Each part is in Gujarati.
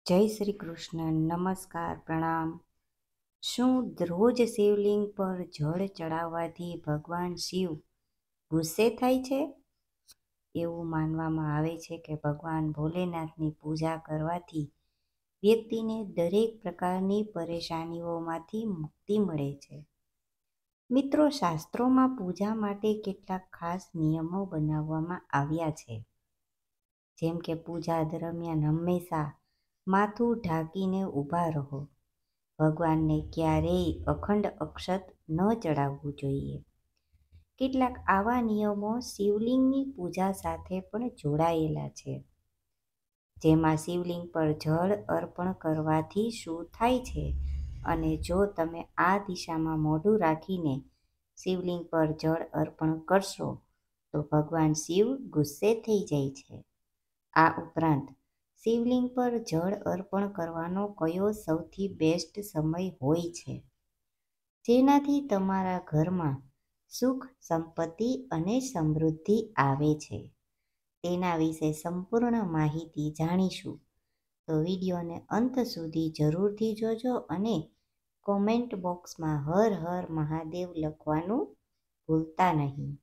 જય શ્રી કૃષ્ણ. નમસ્કાર, પ્રણામ. શું રોજ શિવલિંગ પર જળ ચડાવવાથી ભગવાન શિવ ગુસ્સે થાય છે? એવું માનવામાં આવે છે કે ભગવાન ભોલેનાથની પૂજા કરવાથી વ્યક્તિને દરેક પ્રકારની પરેશાનીઓમાંથી મુક્તિ મળે છે. મિત્રો, શાસ્ત્રોમાં પૂજા માટે કેટલાક ખાસ નિયમો બનાવવામાં આવ્યા છે. જેમ કે પૂજા દરમિયાન હંમેશા માથું ઢાંકીને ઊભા રહો. ભગવાનને ક્યારેય અખંડ અક્ષત ન ચડાવવું જોઈએ. કેટલાક આવા નિયમો શિવલિંગની પૂજા સાથે પણ જોડાયેલા છે. જેમાં શિવલિંગ પર જળ અર્પણ કરવાથી શું થાય છે અને જો તમે આ દિશામાં મોઢું રાખીને શિવલિંગ પર જળ અર્પણ કરશો તો ભગવાન શિવ ગુસ્સે થઈ જાય છે. આ ઉપરાંત શિવલિંગ પર જળ અર્પણ કરવાનો કયો સૌથી બેસ્ટ સમય હોય છે, જેનાથી તમારા ઘરમાં સુખ, સંપત્તિ અને સમૃદ્ધિ આવે છે, તેના વિશે સંપૂર્ણ માહિતી જાણીશું. તો વિડીયોને અંત સુધી જરૂરથી જોજો અને કોમેન્ટ બોક્સમાં હર હર મહાદેવ લખવાનું ભૂલતા નહીં.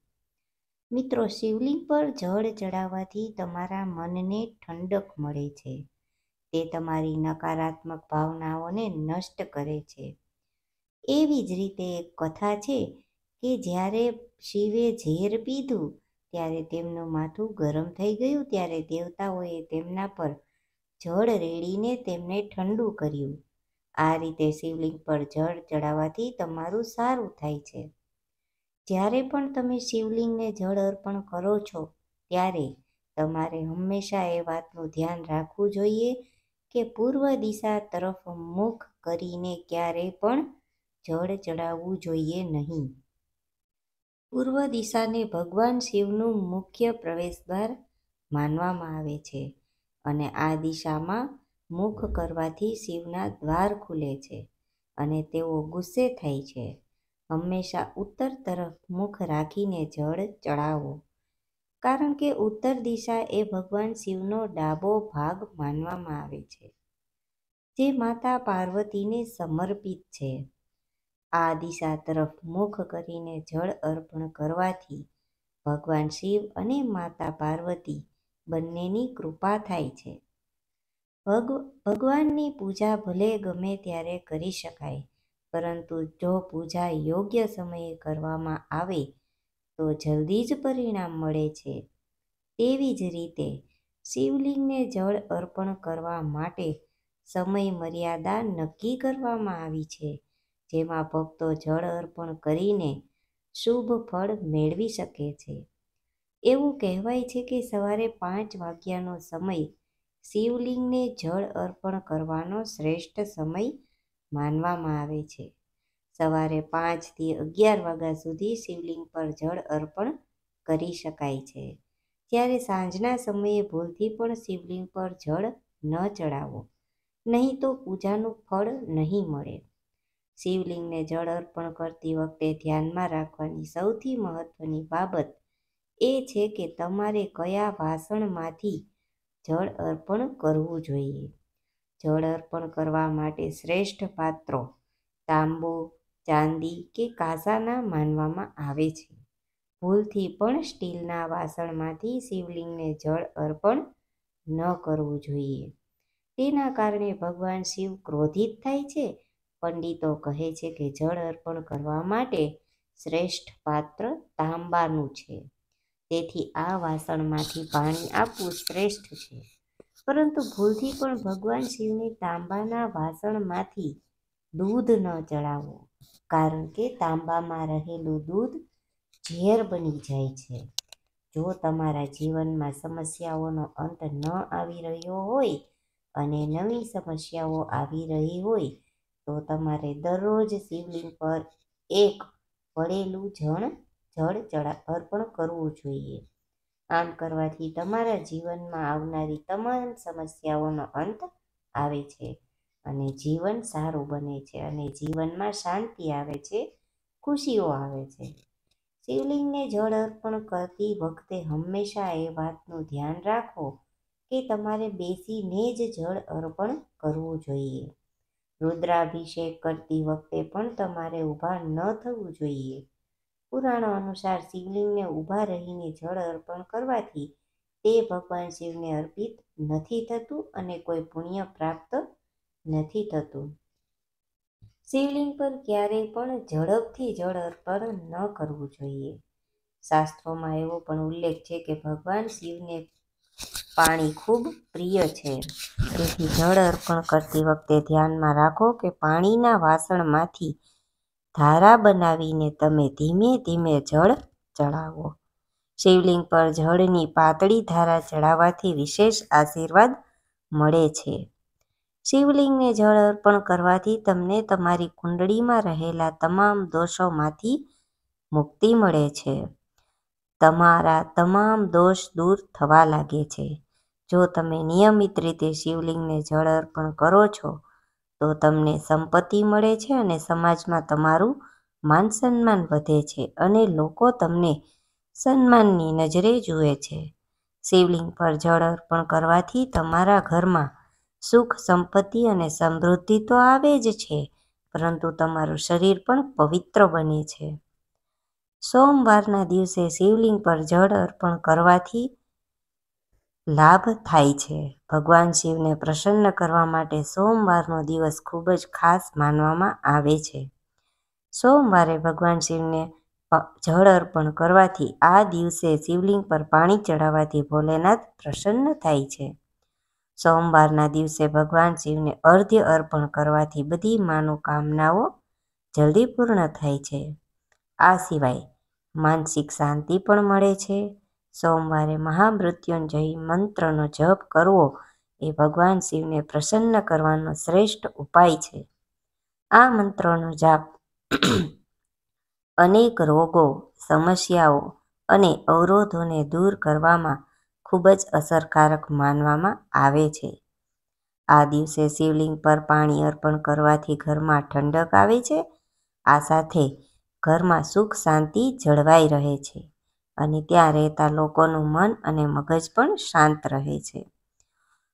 મિત્રો, શિવલિંગ પર જળ ચડાવવાથી તમારા મનને ઠંડક મળે છે. તે તમારી નકારાત્મક ભાવનાઓને નષ્ટ કરે છે. એવી જ રીતે એક કથા છે કે જ્યારે શિવે ઝેર પીધું ત્યારે તેમનું માથું ગરમ થઈ ગયું ત્યારે દેવતાઓએ તેમના પર જળ રેડીને તેમને ઠંડુ કર્યું. આ રીતે શિવલિંગ પર જળ ચડાવવાથી તમારું સારું થાય છે. જ્યારે પણ તમે શિવલિંગને જળ અર્પણ કરો છો ત્યારે તમારે હંમેશા એ વાતનું ધ્યાન રાખવું જોઈએ કે પૂર્વ દિશા તરફ મુખ કરીને ક્યારેય પણ જળ ચડાવવું જોઈએ નહીં. પૂર્વ દિશાને ભગવાન શિવનું મુખ્ય પ્રવેશદ્વાર માનવામાં આવે છે અને આ દિશામાં મુખ કરવાથી શિવના દ્વાર ખુલે છે અને તેઓ ગુસ્સે થાય છે. હંમેશા ઉત્તર તરફ મુખ રાખીને જળ ચડાવો, કારણ કે ઉત્તર દિશા એ ભગવાન શિવનો ડાબો ભાગ માનવામાં આવે છે, જે માતા પાર્વતીને સમર્પિત છે. આ દિશા તરફ મુખ કરીને જળ અર્પણ કરવાથી ભગવાન શિવ અને માતા પાર્વતી બંનેની કૃપા થાય છે. ભગવાનની પૂજા ભલે ગમે ત્યારે કરી શકાય, પરંતુ જો પૂજા યોગ્ય સમયે કરવામાં આવે તો જલ્દી જ પરિણામ મળે છે. તેવી જ રીતે શિવલિંગને જળ અર્પણ કરવા માટે સમય મર્યાદા નક્કી કરવામાં આવી છે, જેમાં ભક્તો જળ અર્પણ કરીને શુભ ફળ મેળવી શકે છે. એવું કહેવાય છે કે સવારે 5 વાગ્યાનો સમય શિવલિંગને જળ અર્પણ કરવાનો શ્રેષ્ઠ સમય માનવામાં આવે છે. સવારે 5 થી 11 વાગ્યા સુધી શિવલિંગ પર જળ અર્પણ કરી શકાય છે. જ્યારે સાંજના સમયે ભૂલથી પણ શિવલિંગ પર જળ ન ચડાવો, નહીં તો પૂજાનું ફળ નહીં મળે. શિવલિંગને જળ અર્પણ કરતી વખતે ધ્યાનમાં રાખવાની સૌથી મહત્વની બાબત એ છે કે તમારે કયા વાસણમાંથી જળ અર્પણ કરવું જોઈએ. જળ અર્પણ કરવા માટે શ્રેષ્ઠ પાત્રો તાંબુ, ચાંદી કે કાંસાના માનવામાં આવે છે. ભૂલથી પણ સ્ટીલના વાસણમાંથી શિવલિંગને જળ અર્પણ ન કરવું જોઈએ. તેના કારણે ભગવાન શિવ ક્રોધિત થાય છે. પંડિતો કહે છે કે જળ અર્પણ કરવા માટે શ્રેષ્ઠ પાત્ર તાંબાનું છે. તેથી આ વાસણમાંથી પાણી આપવું શ્રેષ્ઠ છે. પરંતુ ભૂલથી પણ ભગવાન શિવને તાંબાના વાસણમાંથી દૂધ ન ચડાવો, કારણ કે તાંબામાં રહેલું દૂધ ઝેર બની જાય છે. જો તમારા જીવનમાં સમસ્યાઓનો અંત ન આવી રહ્યો હોય અને નવી સમસ્યાઓ આવી રહી હોય તો તમારે દરરોજ શિવલિંગ પર એક પડેલું જળ અર્પણ કરવું જોઈએ. આમ કરવાથી તમારા જીવનમાં આવનારી તમામ સમસ્યાઓનો અંત આવે છે અને જીવન સારું બને છે અને જીવનમાં શાંતિ આવે છે, ખુશીઓ આવે છે. શિવલિંગને જળ અર્પણ કરતી વખતે હંમેશા એ વાતનું ધ્યાન રાખો કે તમારે બેસીને જ જળ અર્પણ કરવું જોઈએ. રુદ્રાભિષેક કરતી વખતે પણ તમારે ઊભા ન થવું જોઈએ. પુરાણો અનુસાર શિવલિંગને ઊભા રહીને જળ અર્પણ કરવાથી તે ભગવાન શિવને અર્પિત નથી થતું અને કોઈ પુણ્ય પ્રાપ્ત નથી થતું. શિવલિંગ પર ક્યારેય પણ ઝડપથી જળ અર્પણ ન કરવું જોઈએ. શાસ્ત્રોમાં એવો પણ ઉલ્લેખ છે કે ભગવાન શિવને પાણી ખૂબ પ્રિય છે. તેથી જળ અર્પણ કરતી વખતે ધ્યાનમાં રાખો કે પાણીના વાસણમાંથી ધારા બનાવીને તમે ધીમે ધીમે જળ ચડાવો. શિવલિંગ પર જળની પાતળી ધારા ચડાવવાથી વિશેષ આશીર્વાદ મળે છે. શિવલિંગને જળ અર્પણ કરવાથી તમને તમારી કુંડળીમાં રહેલા તમામ દોષોમાંથી મુક્તિ મળે છે. તમારા તમામ દોષ દૂર થવા લાગે છે. જો તમે નિયમિત રીતે શિવલિંગને જળ અર્પણ કરો છો તો તમને સંપત્તિ મળે છે અને સમાજમાં તમારું માન સન્માન વધે છે અને લોકો તમને સન્માનની નજરે જુએ છે. શિવલિંગ પર જળ અર્પણ કરવાથી તમારા ઘરમાં સુખ, સંપત્તિ અને સમૃદ્ધિ તો આવે જ છે, પરંતુ તમારું શરીર પણ પવિત્ર બને છે. સોમવારના દિવસે શિવલિંગ પર જળ અર્પણ કરવાથી લાભ થાય છે. ભગવાન શિવને પ્રસન્ન કરવા માટે સોમવારનો દિવસ ખૂબ જ ખાસ માનવામાં આવે છે. સોમવારે ભગવાન શિવને જળ અર્પણ કરવાથી આ દિવસે શિવલિંગ પર પાણી ચડાવવાથી ભોલેનાથ પ્રસન્ન થાય છે. સોમવારના દિવસે ભગવાન શિવને અર્ઘ્ય અર્પણ કરવાથી બધી મનોકામનાઓ જલ્દી પૂર્ણ થાય છે. આ સિવાય માનસિક શાંતિ પણ મળે છે. સોમવારે મહામૃત્યુંજય મંત્રનો જપ કરવો એ ભગવાન શિવને પ્રસન્ન કરવાનો શ્રેષ્ઠ ઉપાય છે. આ મંત્રનો જાપ અનેક રોગો, સમસ્યાઓ અને અવરોધોને દૂર કરવામાં ખૂબ જ અસરકારક માનવામાં આવે છે. આ દિવસે શિવલિંગ પર પાણી અર્પણ કરવાથી ઘરમાં ઠંડક આવે છે. આ સાથે ઘરમાં સુખ શાંતિ જળવાઈ રહે છે અને ત્યાં રહેતા લોકોનું મન અને મગજ પણ શાંત રહે છે.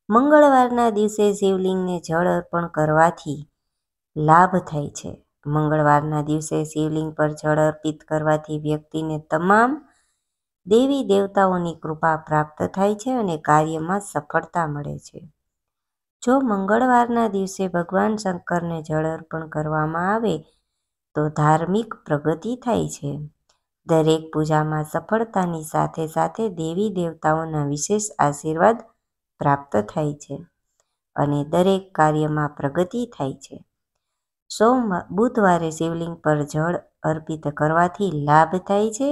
મંગળવારના દિવસે શિવલિંગને જળ અર્પણ કરવાથી લાભ થાય છે. મંગળવારના દિવસે શિવલિંગ પર જળ અર્પિત કરવાથી વ્યક્તિને તમામ દેવી દેવતાઓની કૃપા પ્રાપ્ત થાય છે અને કાર્યમાં સફળતા મળે છે. જો મંગળવારના દિવસે ભગવાન શંકરને જળ અર્પણ કરવામાં આવે તો ધાર્મિક પ્રગતિ થાય છે. દરેક પૂજામાં સફળતાની સાથે સાથે દેવી દેવતાઓના વિશેષ આશીર્વાદ પ્રાપ્ત થાય છે અને દરેક કાર્યમાં પ્રગતિ થાય છે. બુધવારે શિવલિંગ પર જળ અર્પિત કરવાથી લાભ થાય છે.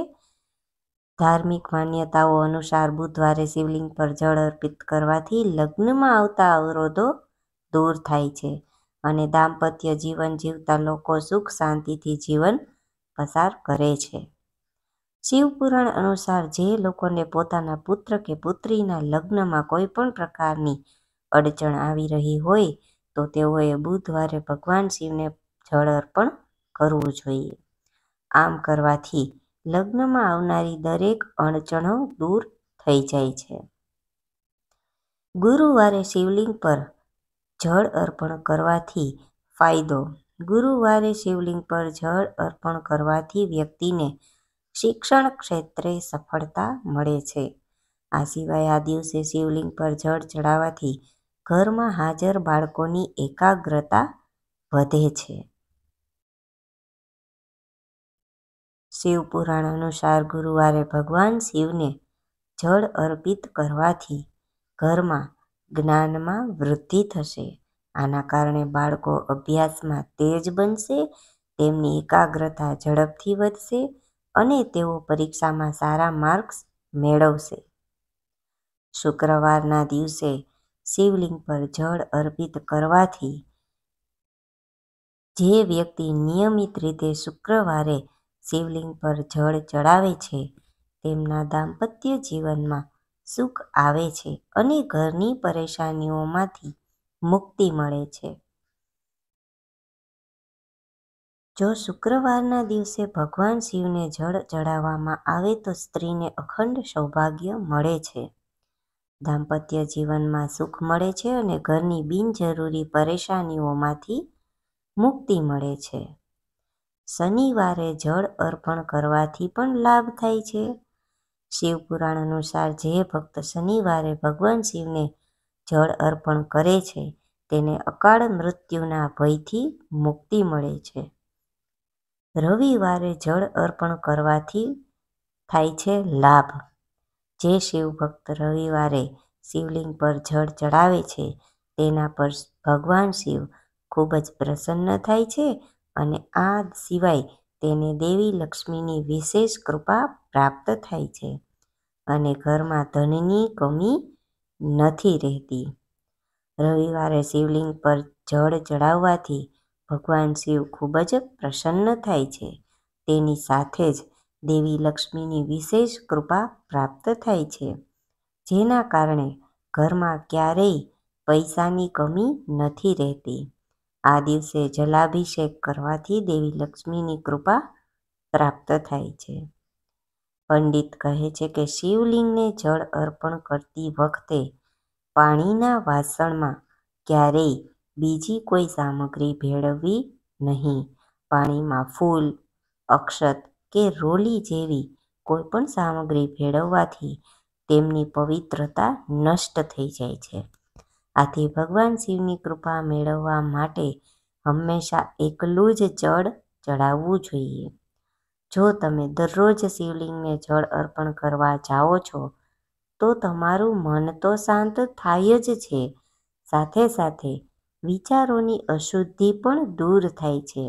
ધાર્મિક માન્યતાઓ અનુસાર બુધવારે શિવલિંગ પર જળ અર્પિત કરવાથી લગ્નમાં આવતા અવરોધો દૂર થાય છે અને દાંપત્ય જીવન જીવતા લોકો સુખ શાંતિથી જીવન પસાર કરે છે. શિવપુરાણ અનુસાર જે લોકોને પોતાના પુત્ર કે પુત્રીના લગ્નમાં કોઈ પણ પ્રકારની અડચણ આવી રહી હોય તો તેઓએ બુધવારે ભગવાન શિવને જળ અર્પણ કરવું જોઈએ. આમ કરવાથી લગ્નમાં આવનારી દરેક અડચણો દૂર થઈ જાય છે. ગુરુવારે શિવલિંગ પર જળ અર્પણ કરવાથી ફાયદો. ગુરુવારે શિવલિંગ પર જળ અર્પણ કરવાથી વ્યક્તિને શિક્ષણ ક્ષેત્રે સફળતા મળે છે. આ સિવાય આ દિવસે શિવલિંગ પર જળ ચડાવવાથી ઘરમાં હાજર બાળકોની એકાગ્રતા વધે છે. શિવપુરાણ અનુસાર ગુરુવારે ભગવાન શિવને જળ અર્પિત કરવાથી ઘરમાં જ્ઞાનમાં વૃદ્ધિ થશે. આના કારણે બાળકો અભ્યાસમાં તેજ બનશે, તેમની એકાગ્રતા ઝડપથી વધશે અને તેઓ પરીક્ષામાં સારા માર્ક્સ મેળવશે. શુક્રવારના દિવસે શિવલિંગ પર જળ અર્પિત કરવાથી જે વ્યક્તિ નિયમિત રીતે શુક્રવારે શિવલિંગ પર જળ ચડાવે છે તેમના દાંપત્ય જીવનમાં સુખ આવે છે અને ઘરની પરેશાનીઓમાંથી મુક્તિ મળે છે. જો શુક્રવારના દિવસે ભગવાન શિવને જળ ચડાવવામાં આવે તો સ્ત્રીને અખંડ સૌભાગ્ય મળે છે. દાંપત્ય જીવનમાં સુખ મળે છે અને ઘરની બિનજરૂરી પરેશાનીઓમાંથી મુક્તિ મળે છે. શનિવારે જળ અર્પણ કરવાથી પણ લાભ થાય છે. શિવપુરાણ અનુસાર જે ભક્ત શનિવારે ભગવાન શિવને જળ અર્પણ કરે છે તેને અકાળ મૃત્યુના ભયથી મુક્તિ મળે છે. રવિવારે જળ અર્પણ કરવાથી થાય છે લાભ. જે શિવભક્ત રવિવારે શિવલિંગ પર જળ ચડાવે છે તેના પર ભગવાન શિવ ખૂબ જ પ્રસન્ન થાય છે અને આ સિવાય તેને દેવી લક્ષ્મીની વિશેષ કૃપા પ્રાપ્ત થાય છે અને ઘરમાં ધનની કમી નથી રહેતી. રવિવારે શિવલિંગ પર જળ ચડાવવાથી ભગવાન શિવ ખૂબ જ પ્રસન્ન થાય છે. તેની સાથે જ દેવી લક્ષ્મીની વિશેષ કૃપા પ્રાપ્ત થાય છે, જેના કારણે ઘરમાં ક્યારેય પૈસાની કમી નથી રહેતી. આ દિવસે જલાભિષેક કરવાથી દેવી લક્ષ્મીની કૃપા પ્રાપ્ત થાય છે. પંડિત કહે છે કે શિવલિંગને જળ અર્પણ કરતી વખતે પાણીના વાસણમાં ક્યારેય બીજી કોઈ સામગ્રી ભેળવવી નહીં. પાણીમાં ફૂલ, અક્ષત કે રોલી જેવી કોઈ પણ સામગ્રી ભેળવવાથી તેમની પવિત્રતા નષ્ટ થઈ જાય છે. આથી ભગવાન શિવની કૃપા મેળવવા માટે હંમેશા એકલું જ જળ ચડાવવું જોઈએ. જો તમે દરરોજ શિવલિંગને જળ અર્પણ કરવા જાઓ છો તો તમારું મન તો શાંત થાય જ છે, સાથે સાથે વિચારોની અશુદ્ધિ પણ દૂર થાય છે.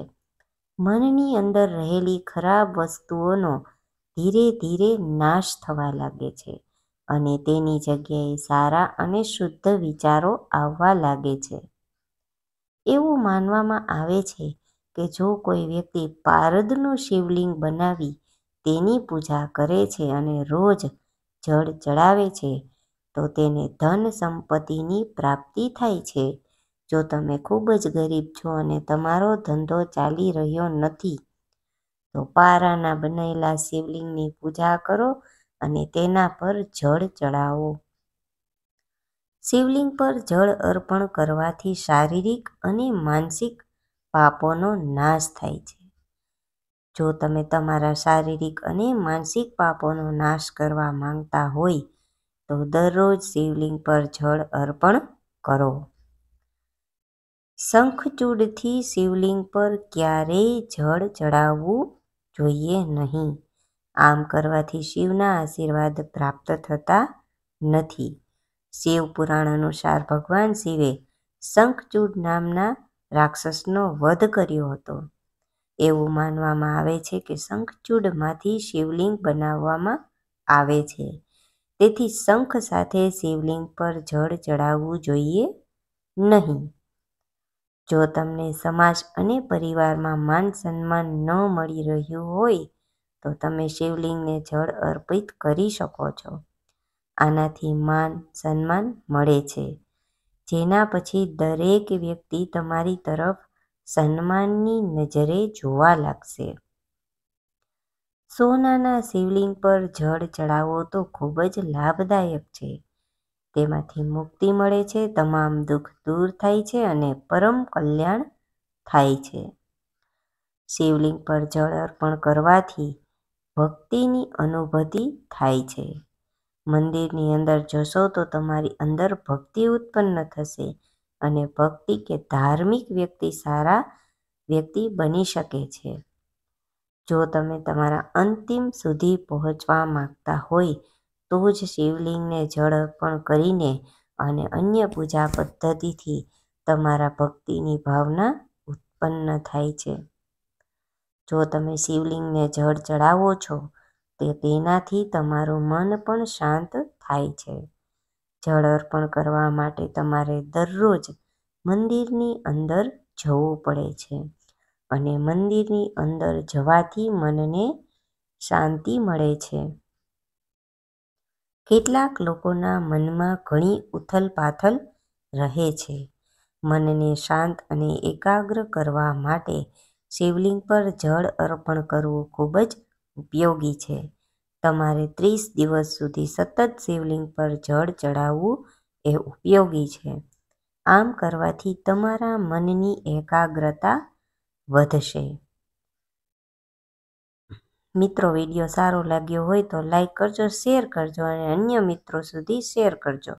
મનની અંદર રહેલી ખરાબ વસ્તુઓનો ધીરે ધીરે નાશ થવા લાગે છે અને તેની જગ્યાએ સારા અને શુદ્ધ વિચારો આવવા લાગે છે. એવું માનવામાં આવે છે કે જો કોઈ વ્યક્તિ પારદનું શિવલિંગ બનાવી તેની પૂજા કરે છે અને રોજ જળ ચડાવે છે તો તેને ધન સંપત્તિની પ્રાપ્તિ થાય છે. જો તમે ખૂબ જ ગરીબ છો અને તમારો ધંધો ચાલી રહ્યો નથી તો પારાના બનેલા શિવલિંગની પૂજા કરો અને તેના પર જળ ચડાવો. શિવલિંગ પર જળ અર્પણ કરવાથી શારીરિક અને માનસિક પાપોનો નાશ થાય છે. જો તમે તમારા શારીરિક અને માનસિક પાપોનો નાશ કરવા માંગતા હોય તો દરરોજ શિવલિંગ પર જળ અર્પણ કરો. શંખચૂડથી શિવલિંગ પર ક્યારેય જળ ચડાવવું જોઈએ નહીં. આમ કરવાથી શિવના આશીર્વાદ પ્રાપ્ત થતા નથી. શિવ પુરાણ અનુસાર ભગવાન શિવે શંખચૂડ નામના રાક્ષસનો વધ કર્યો હતો. એવું માનવામાં આવે છે કે શંખચૂડમાંથી શિવલિંગ બનાવવામાં આવે છે. તેથી શંખ સાથે શિવલિંગ પર જળ ચડાવવું જોઈએ નહીં. જો તમને સમાજ અને પરિવારમાં માન સન્માન ન મળી રહ્યું હોય તો તમે શિવલિંગને જળ અર્પિત કરી શકો છો. આનાથી માન સન્માન મળે છે, જેના પછી દરેક વ્યક્તિ તમારી તરફ સન્માનની નજરે જોવા લાગશે. સોનાના શિવલિંગ પર જળ ચડાવો તો ખૂબ જ લાભદાયક છે. તેમાંથી મુક્તિ મળે છે, તમામ દુઃખ દૂર થાય છે અને પરમ કલ્યાણ થાય છે. શિવલિંગ પર જળ અર્પણ કરવાથી ભક્તિની અનુભૂતિ થાય છે. મંદિરની અંદર જશો તો તમારી અંદર ભક્તિ ઉત્પન્ન થશે અને ભક્તિ કે ધાર્મિક વ્યક્તિ સારા વ્યક્તિ બની શકે છે. જો તમે તમારા અંતિમ સુધી પહોંચવા માંગતા હોય તો જ શિવલિંગને જળ અર્પણ કરીને અને અન્ય પૂજા પદ્ધતિથી તમારા ભક્તિની ભાવના ઉત્પન્ન થાય છે. જો તમે શિવલિંગને જળ ચડાવો છો તો તેનાથી તમારું મન પણ શાંત થાય છે. જળ અર્પણ કરવા માટે તમારે દરરોજ મંદિરની અંદર જવું પડે છે અને મંદિરની અંદર જવાથી મનને શાંતિ મળે છે. કેટલાક લોકોના મનમાં ઘણી ઉથલપાથલ રહે છે. મનને શાંત અને એકાગ્ર કરવા માટે શિવલિંગ પર જળ અર્પણ કરવું ખૂબ જ ઉપયોગી છે. તમારે 30 દિવસ સુધી સતત શિવલિંગ પર જળ ચડાવવું એ ઉપયોગી છે. આમ કરવાથી તમારા મનની એકાગ્રતા વધશે. મિત્રો, વિડીયો સારો લાગ્યો હોય તો લાઈક કરજો, શેર કરજો અને અન્ય મિત્રો સુધી શેર કરજો.